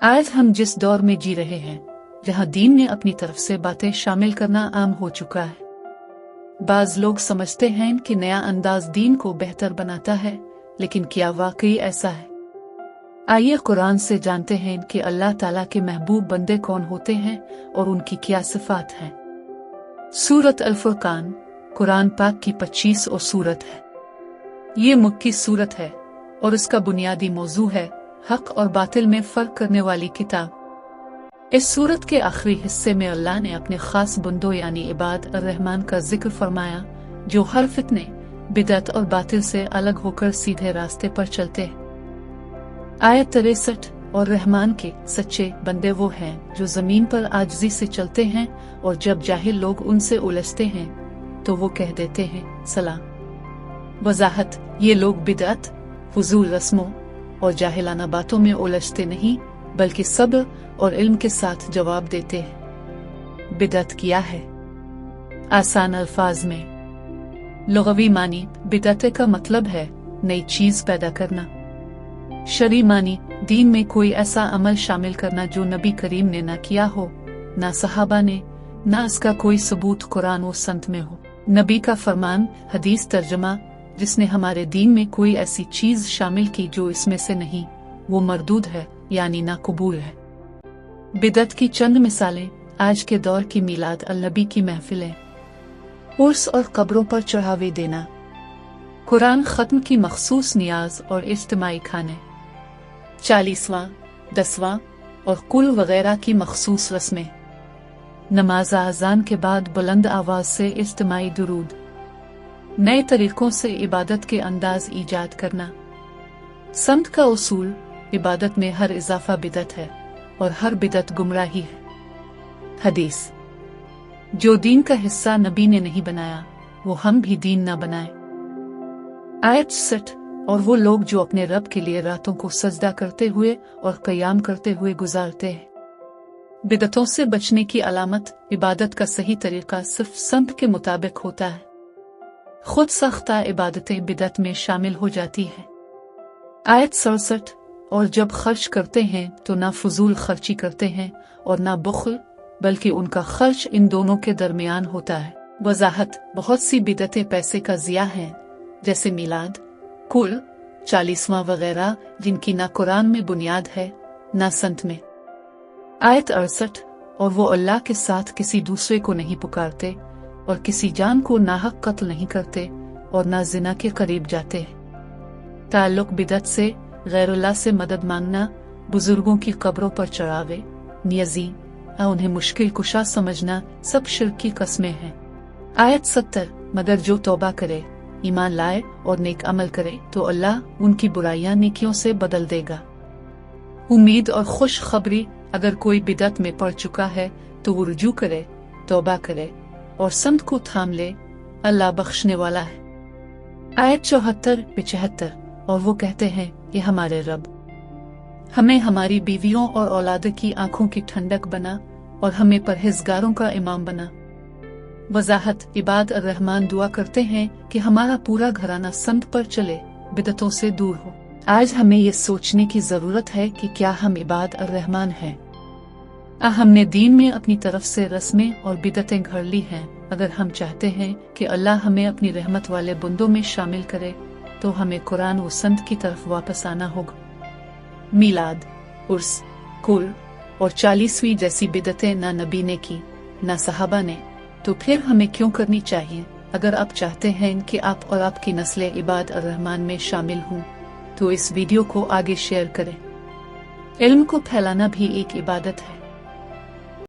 आज हम जिस दौर में जी रहे हैं, जहां दीन ने अपनी तरफ से बातें शामिल करना आम हो चुका है, बाज लोग समझते हैं कि नया अंदाज दीन को बेहतर बनाता है, लेकिन क्या वाकई ऐसा है? आइए कुरान से जानते हैं कि अल्लाह ताला के महबूब बंदे कौन होते हैं और उनकी क्या सिफात हैं। सूरत अल-फुरकान कुरान पाक की 25 और सूरत है। ये मक्की सूरत है और इसका बुनियादी मौजू है हक और बातिल में फर्क करने वाली किताब। इस सूरत के आखिरी हिस्से में अल्लाह ने अपने खास बंदों यानी इबाद अर-रहमान का जिक्र फरमाया, जो हर फितने, बिदअत और बातिल से अलग होकर सीधे रास्ते पर चलते हैं। आयत 63 और रहमान के सच्चे बंदे वो हैं जो जमीन पर आजिज़ी से चलते हैं और जब जाहिल लोग उनसे उलझते हैं तो वो कह देते हैं सलाम। वजाहत, ये लोग बिदअत, फजूल रस्मों और जाहिलाना बातों में उलझते नहीं बल्कि सब्र और इल्म के साथ जवाब देते हैं। बिदअत क्या है? आसान अल्फाज में लुग़वी मानी बिदअत का मतलब है नई चीज पैदा करना। शरई मानी दीन में कोई ऐसा अमल शामिल करना जो नबी करीम ने ना किया हो, ना सहाबा ने, ना इसका कोई सबूत कुरान और संत में हो। नबी का फरमान, हदीस तर्जमा, जिसने हमारे दीन में कोई ऐसी चीज शामिल की जो इसमें से नहीं, वो मरदूद है यानी नाकबूल है। बिदअत की चंद मिसालें, आज के दौर की मिलाद अल-नबी की महफिलें, उर्स और कब्रों पर चढ़ावे देना, कुरान खत्म की मखसूस नियाज और इज्तिमाई खाने, 40वां, 10वां और कुल वगैरह की मखसूस रस्में, नमाज आज़ान के बाद बुलंद आवाज से इज्तिमाई दुरूद, नए तरीकों से इबादत के अंदाज ईजाद करना। संत का उसूल, इबादत में हर इजाफा बिदअत है और हर बिदअत गुमराही है। हदीस, जो दीन का हिस्सा नबी ने नहीं बनाया वो हम भी दीन न बनाए। आयत 60 और वो लोग जो अपने रब के लिए रातों को सजदा करते हुए और क़याम करते हुए गुजारते हैं। बिदअतों से बचने की अलामत, इबादत का सही तरीका सिर्फ संत के मुताबिक होता है। खुद सख्ता इबादतें बिदअत में शामिल हो जाती है। आयत 67 और जब खर्च करते हैं तो ना फजूल खर्ची करते हैं और ना बुख्ल, बल्कि उनका खर्च इन दोनों के दरमियान होता है। वजाहत, बहुत सी बिदअतें पैसे का ज़िया हैं, जैसे मिलाद, कुल, 40वां वगैरह, जिनकी ना कुरान में बुनियाद है ना संत में। आयत 68 और वो अल्लाह के साथ किसी दूसरे को नहीं पुकारते और किसी जान को नाहक कत्ल नहीं करते और ना जिना के करीब जाते। ताल्लुक बिदअत से गैरुल्लाह से मदद मांगना, बुजुर्गों की कब्रों पर चढ़ावे, नियजी उन्हें मुश्किल कुशा समझना, सब शिर्क की कस्में हैं। आयत 70 मगर जो तौबा करे, ईमान लाए और नेक अमल करे तो अल्लाह उनकी बुराइयां नेकियों से बदल देगा। उम्मीद और खुश खबरी, अगर कोई बिदअत में पड़ चुका है तो वो रुजू करे, तौबा करे और संत को थाम ले, अल्लाह बख्शने वाला है। आयत 74-75 और वो कहते हैं कि हमारे रब, हमें हमारी बीवियों और औलाद की आंखों की ठंडक बना और हमें परहेजगारों का इमाम बना। वजाहत, इबाद अर-रहमान दुआ करते हैं कि हमारा पूरा घराना संत पर चले, बिदअतों से दूर हो। आज हमें ये सोचने की जरूरत है कि क्या हम इबाद अर-रहमान हैं? हमने दीन में अपनी तरफ से रस्में और बिदअतें घड़ ली हैं। अगर हम चाहते हैं कि अल्लाह हमें अपनी रहमत वाले बंदों में शामिल करे तो हमें कुरान व संत की तरफ वापस आना होगा। मिलाद, उर्स, कुल और 40वीं जैसी बिदअतें ना नबी ने की ना सहाबा ने, तो फिर हमें क्यों करनी चाहिए? अगर आप चाहते हैं कि आप और आपकी नस्लें इबाद अर-रहमान में शामिल हों तो इस वीडियो को आगे शेयर करें। इल्म को फैलाना भी एक इबादत है।